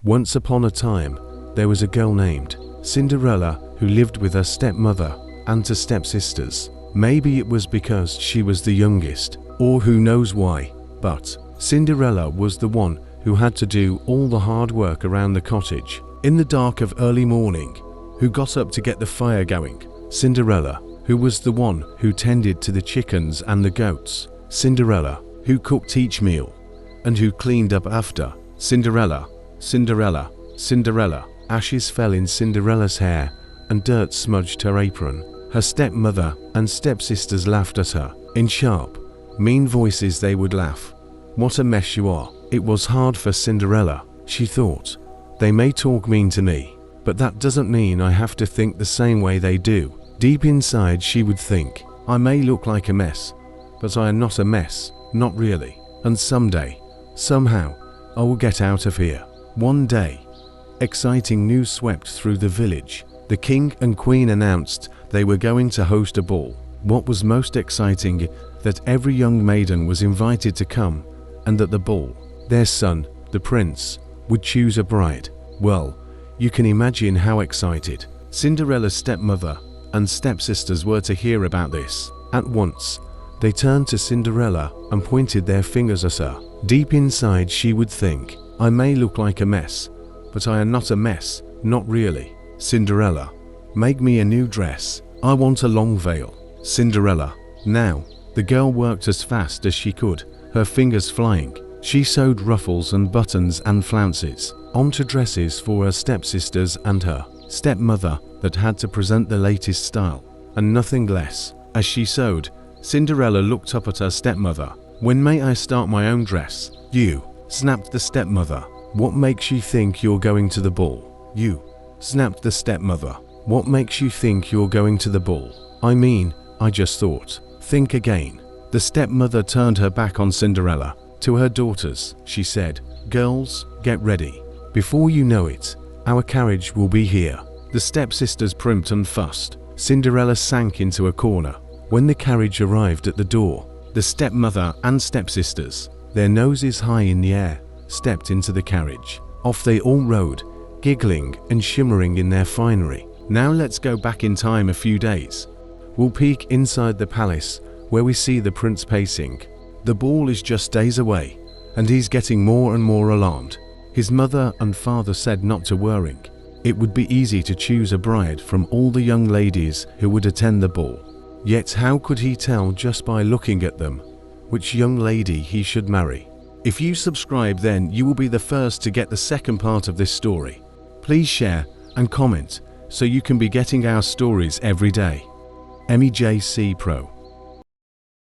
Once upon a time, there was a girl named Cinderella who lived with her stepmother and two stepsisters. Maybe it was because she was the youngest, or who knows why, but Cinderella was the one who had to do all the hard work around the cottage. In the dark of early morning, who got up to get the fire going? Cinderella, who was the one who tended to the chickens and the goats. Cinderella, who cooked each meal, and who cleaned up after. Cinderella, Cinderella, Cinderella. Ashes fell in Cinderella's hair, and dirt smudged her apron. Her stepmother and stepsisters laughed at her. In sharp, mean voices they would laugh. What a mess you are. It was hard for Cinderella. She thought, they may talk mean to me, but that doesn't mean I have to think the same way they do. Deep inside she would think, I may look like a mess, but I am not a mess, not really. And someday, somehow, I will get out of here. One day, exciting news swept through the village. The king and queen announced they were going to host a ball. What was most exciting, that every young maiden was invited to come, and that the ball, their son, the prince, would choose a bride. Well, you can imagine how excited Cinderella's stepmother and stepsisters were to hear about this. At once, they turned to Cinderella and pointed their fingers at her. Deep inside she would think, I may look like a mess, but I am not a mess, not really. Cinderella, make me a new dress. I want a long veil. Cinderella. Now, the girl worked as fast as she could, her fingers flying. She sewed ruffles and buttons and flounces onto dresses for her stepsisters and her stepmother that had to present the latest style, and nothing less. As she sewed, Cinderella looked up at her stepmother. When may I start my own dress? You, snapped the stepmother. What makes you think you're going to the ball? You, snapped the stepmother. What makes you think you're going to the ball? I mean, I just thought. Think again. The stepmother turned her back on Cinderella. To her daughters, she said, girls, get ready. Before you know it, our carriage will be here. The stepsisters primped and fussed. Cinderella sank into a corner. When the carriage arrived at the door, the stepmother and stepsisters, their noses high in the air, stepped into the carriage. Off they all rode, giggling and shimmering in their finery. Now let's go back in time a few days. We'll peek inside the palace where we see the prince pacing. The ball is just days away, and he's getting more and more alarmed. His mother and father said not to worry. It would be easy to choose a bride from all the young ladies who would attend the ball. Yet how could he tell just by looking at them which young lady he should marry? If you subscribe, then you will be the first to get the second part of this story. Please share and comment so you can be getting our stories every day. MEJC Pro.